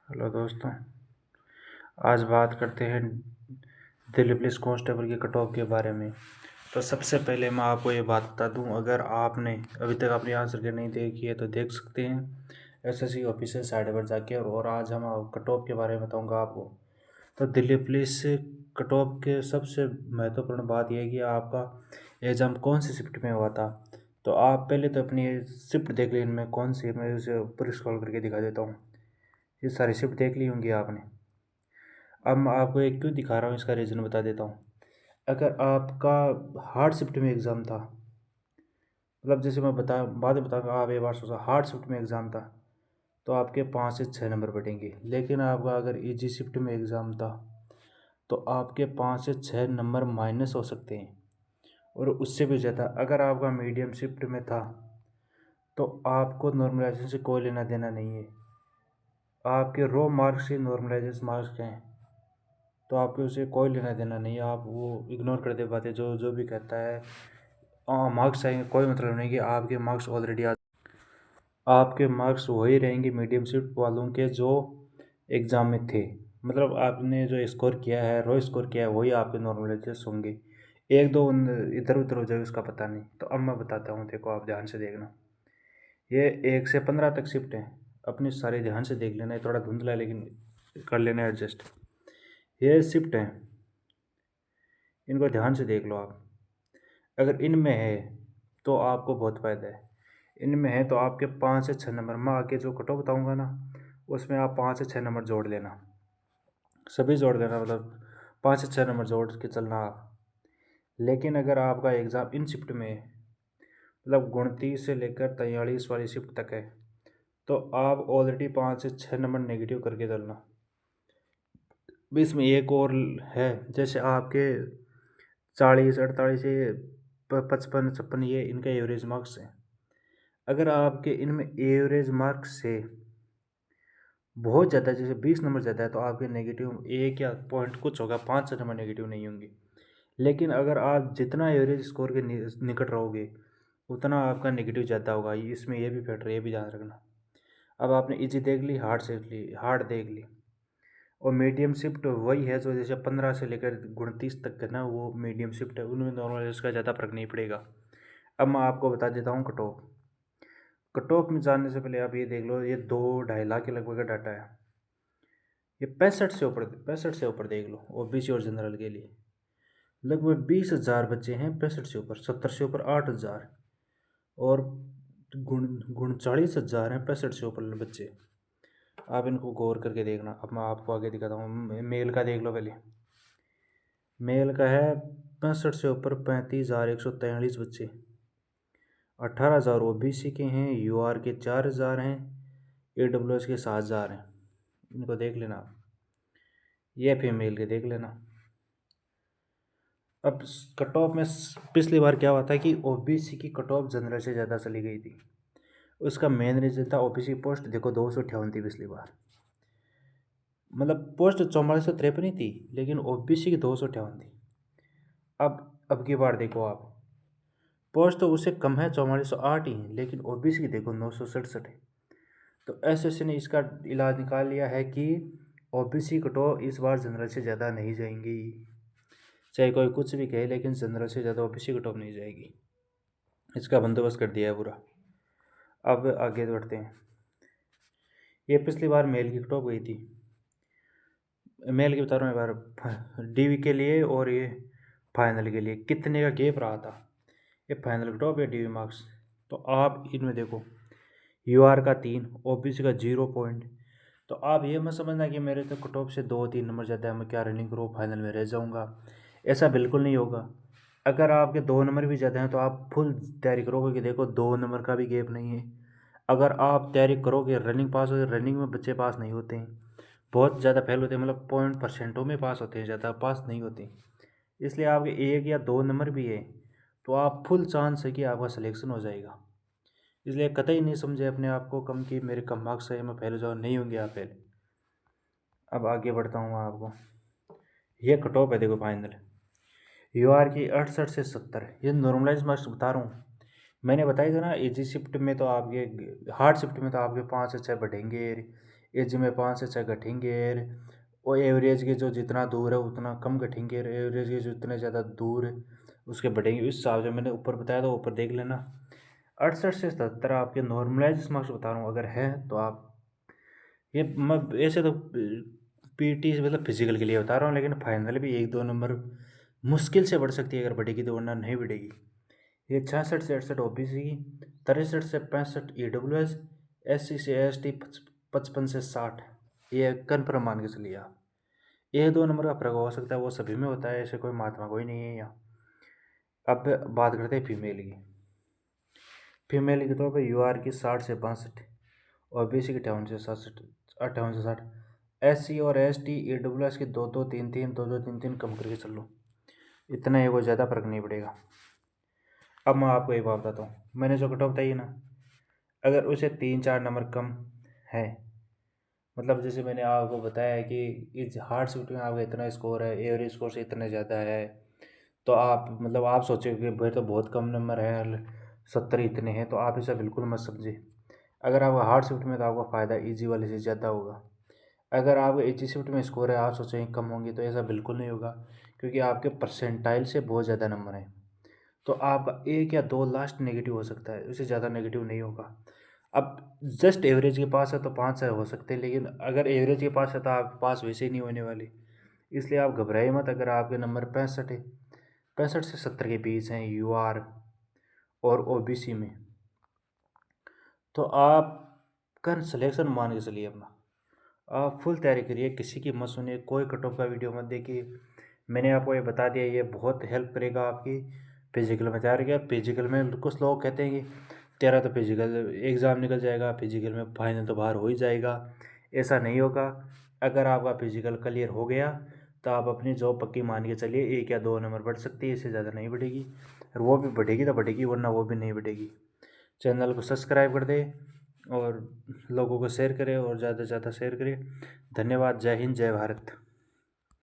Hello दोस्तों, आज बात करते हैं दिल्ली पुलिस कांस्टेबल की कट ऑफ के बारे में। तो सबसे पहले मैं आपको ये बात बता दूं, अगर आपने अभी तक अपनी आंसर की नहीं देखी है तो देख सकते हैं एसएससी ऑफिशियल साइट पर जाके। और आज हम कट ऑफ के बारे में बताऊंगा आपको। तो दिल्ली पुलिस कट ऑफ के सबसे महत्वपूर्ण बात यह है कि आपका एग्ज़ाम कौन सी शिफ्ट में हुआ था। तो आप पहले तो अपनी शिफ्ट देख लीजिए, इनमें कौन सी, मैं उसे ऊपर स्क्रॉल करके दिखा देता हूँ। ये सारी शिफ्ट देख ली होंगी आपने। अब मैं आपको एक क्यों दिखा रहा हूँ, इसका रीज़न बता देता हूँ। अगर आपका हार्ड शिफ्ट में एग्ज़ाम था, मतलब जैसे मैं बाद में बताऊँगा, आप एक बार सोचा हार्ड शिफ्ट में एग्ज़ाम था तो आपके 5 से 6 नंबर बढ़ेंगे। लेकिन आपका अगर इजी शिफ्ट में एग्ज़ाम था तो आपके 5 से 6 नंबर माइनस हो सकते हैं, और उससे भी ज़्यादा। अगर आपका मीडियम शिफ्ट में था तो आपको नॉर्मलाइजेशन से कोई लेना देना नहीं है। आपके रो मार्क्स ही नॉर्मलाइजेशन मार्क्स हैं, तो आपको उसे कोई लेना देना नहीं है। आप वो इग्नोर कर दे पाते, जो जो भी कहता है मार्क्स आएंगे, कोई मतलब नहीं कि आपके मार्क्स ऑलरेडी आपके मार्क्स वही रहेंगे मीडियम शिफ्ट वालों के जो एग्ज़ाम में थे। मतलब आपने जो स्कोर किया है, रो स्कोर किया है, वही आपके नॉर्मलाइजेशन होंगे। एक दो इधर उधर हो जाए उसका पता नहीं। तो अब मैं बताता हूँ, देखो आप ध्यान से देखना। ये 1 से 15 तक शिफ्ट है, अपनी सारे ध्यान से देख लेना। ये थोड़ा धुंधला है लेकिन कर लेना एडजस्ट। ये शिफ्ट है, इनको ध्यान से देख लो आप। अगर इनमें है तो आपको बहुत फ़ायदा है। इनमें है तो आपके 5 से 6 नंबर, मैं आगे जो कटो बताऊंगा ना, उसमें आप 5 से 6 नंबर जोड़ लेना। सभी जोड़ देना, मतलब 5 से 6 नंबर जोड़ के चलना आप। लेकिन अगर आपका एग्ज़ाम इन शिफ्ट में है, मतलब 29 से लेकर 43 वाली शिफ्ट तक है, तो आप ऑलरेडी 5 से 6 नंबर नेगेटिव करके चलना। बीच में एक और है, जैसे आपके 40, 48 से 55, 56 ये इनका एवरेज मार्क्स है। अगर आपके इनमें एवरेज मार्क्स से बहुत ज़्यादा, जैसे 20 नंबर ज़्यादा है, तो आपके नेगेटिव एक या पॉइंट कुछ होगा, 5 नंबर नेगेटिव नहीं होंगे। लेकिन अगर आप जितना एवरेज स्कोर के निकट रहोगे उतना आपका नेगेटिव ज़्यादा होगा। इसमें ये भी फैक्टर, ये भी ध्यान रखना। अब आपने इजी देख ली, हार्ड से ली, हार्ड देख ली, और मीडियम शिफ्ट वही है जो जैसे 15 से लेकर 29 तक है ना, वो मीडियम शिफ्ट है। उनमें नॉर्मल इसका ज़्यादा फर्क नहीं पड़ेगा। अब मैं आपको बता देता हूँ कट ऑफ। कट ऑफ में जानने से पहले आप ये देख लो, ये 2-2.5 लाख के लगभग का डाटा है। ये 65 से ऊपर देख लो, ओबीसी और जनरल के लिए लगभग 20,000 बच्चे हैं। 65 से ऊपर, 70 से ऊपर 8,000, और 39,000 हैं 65 से ऊपर बच्चे। आप इनको गौर करके देखना। अब मैं आपको आगे दिखाता हूँ। मेल का देख लो पहले। मेल का है 65 से ऊपर 35,143 बच्चे। 18,000 ओबीसी के हैं, यूआर के 4,000 हैं, एडब्ल्यूएस के 7,000 हैं। इनको देख लेना आप। ये फीमेल के देख लेना। अब कट ऑफ में पिछली बार क्या हुआ था कि ओबीसी की कट ऑफ जनरल से ज़्यादा चली गई थी। उसका मेन रीज़न था ओबीसी पोस्ट देखो 258 थी पिछली बार। मतलब पोस्ट 4453 ही थी, लेकिन ओबीसी की 258 थी। अब की बार देखो आप, पोस्ट तो उससे कम है, 4408 ही है, लेकिन ओबीसी की देखो 967 है। तो एसएससी ने इसका इलाज निकाल लिया है कि ओबीसी कट ऑफ इस बार जनरल से ज़्यादा नहीं जाएंगी। चाहे कोई कुछ भी कहे, लेकिन जनरल से ज़्यादा ओबीसी कट ऑफ नहीं जाएगी। इसका बंदोबस्त कर दिया है पूरा। अब आगे बढ़ते हैं। ये पिछली बार मेल की कट ऑफ गई थी। मेल की बता रहा हूँ एक बार, डीवी के लिए और ये फाइनल के लिए कितने का गैप रहा था। ये फाइनल कट ऑफ या डीवी मार्क्स, तो आप इनमें देखो यूआर का 3, ओबीसी का 0 पॉइंट। तो आप ये मत समझना कि मेरे तो कट ऑफ से 2-3 नंबर ज़्यादा है, मैं क्या रनिंग करूँ, फाइनल में रह जाऊँगा। ऐसा बिल्कुल नहीं होगा। अगर आपके 2 नंबर भी ज़्यादा हैं तो आप फुल तैयारी करोगे कि देखो 2 नंबर का भी गैप नहीं है। अगर आप तैयारी करोगे, रनिंग पास हो, रनिंग में बच्चे पास नहीं होते हैं, बहुत ज़्यादा फेल होते हैं, मतलब पॉइंट परसेंटों में पास होते हैं, ज़्यादा पास नहीं होते। इसलिए आपके 1 या 2 नंबर भी है तो आप फुल चांस है कि आपका सिलेक्शन हो जाएगा। इसलिए कतई नहीं समझे अपने आप को कम कि मेरे कम मार्क्स है, मैं फेल हो जाऊँ, नहीं होंगे आप फेल। अब आगे बढ़ता हूँ मैं आपको। ये कट ऑफ है देखो फाइनल। यूआर की 68 से 70, ये नॉर्मलाइज मार्क्स बता रहा हूँ। मैंने बताया था ना, इजी शिफ्ट में तो आपके, हार्ड शिफ्ट में तो आपके 5 से 6 बढ़ेंगे, एज में 5 से 6 घटेंगे और एवरेज के जो जितना दूर है उतना कम घटेंगे, एवरेज के जो जितने ज़्यादा दूर है उसके बढ़ेंगे। इस हिसाब से मैंने ऊपर बताया था, ऊपर देख लेना। 68 से 77 आपके नॉर्मलाइज मार्क्स बता रहा हूँ, अगर है तो आप ये मैं ऐसे तो पीटी मतलब फिजिकल के लिए बता रहा हूँ, लेकिन फाइनल भी 1-2 नंबर मुश्किल से बढ़ सकती है अगर बढ़ेगी तो, वरना नहीं बढ़ेगी। ये 66 से 68 ओबीसी की, 63 से 65 ईडब्ल्यूएस, एससी से एसटी 55 से 60, ये कन्फर्म मान के चलिए आप। 1-2 नंबर का फर्क हो सकता है, वो सभी में होता है, ऐसे कोई महात्मा कोई नहीं है यहाँ। अब बात करते हैं फीमेल की। फीमेल की तौर पर यूआर की 60 से 65, ओबीसी की 58 से 67, 58 से 60, एससी और एसटी ईडब्ल्यूएस की 2-2, 3-3, 2-2, 3-3 कम करके चल लो, इतना ही, कोई ज़्यादा फर्क नहीं पड़ेगा। अब मैं आपको एक बात बताता हूँ, मैंने जो कट ऑफ बताई ना, अगर उसे 3-4 नंबर कम है, मतलब जैसे मैंने आपको बताया है कि इस हार्ड शिफ्ट में आपका इतना स्कोर है, एवरेज स्कोर से इतना ज़्यादा है, तो आप मतलब आप सोचेंगे कि भाई तो बहुत कम नंबर है, 70 इतने हैं, तो आप इसे बिल्कुल मत समझिए। अगर आपका हार्ड शिफ्ट में तो आपका फ़ायदा ईजी वाले से ज़्यादा होगा। अगर आपका इजी शिफ्ट में स्कोर है, आप सोचेंगे कम होंगे, तो ऐसा बिल्कुल नहीं होगा, क्योंकि आपके परसेंटाइल से बहुत ज़्यादा नंबर हैं। तो आपका 1 या 2 लास्ट नेगेटिव हो सकता है, उससे ज़्यादा नेगेटिव नहीं होगा। अब जस्ट एवरेज के पास है तो 5 से हो सकते हैं, लेकिन अगर एवरेज के पास है तो आप पास वैसे ही नहीं होने वाले। इसलिए आप घबराइए मत। अगर आपके नंबर 65 है, 65 से 70 के बीच हैं यूआर और ओबीसी में, तो आप का सिलेक्शन मान के चलिए अपना। आप फुल तैयारी करिए, किसी की मत सुनिए, कोई कट ऑफ का वीडियो मत देखिए। मैंने आपको ये बता दिया, ये बहुत हेल्प करेगा आपकी फिजिकल में तैयारी। क्या फिजिकल में कुछ लोग कहते हैं कि तेरा तो फिजिकल एग्ज़ाम निकल जाएगा, फिजिकल में फाइनल तो बाहर हो ही जाएगा। ऐसा नहीं होगा। अगर आपका फिजिकल क्लियर हो गया तो आप अपनी जॉब पक्की मान के चलिए, 1 या 2 नंबर बढ़ सकती है, इससे ज़्यादा नहीं बढ़ेगी। और वो भी बढ़ेगी तो बढ़ेगी, वरना वो भी नहीं बढ़ेगी। चैनल को सब्सक्राइब कर दे और लोगों को शेयर करें, और ज़्यादा से ज़्यादा शेयर करें। धन्यवाद। जय हिंद, जय भारत।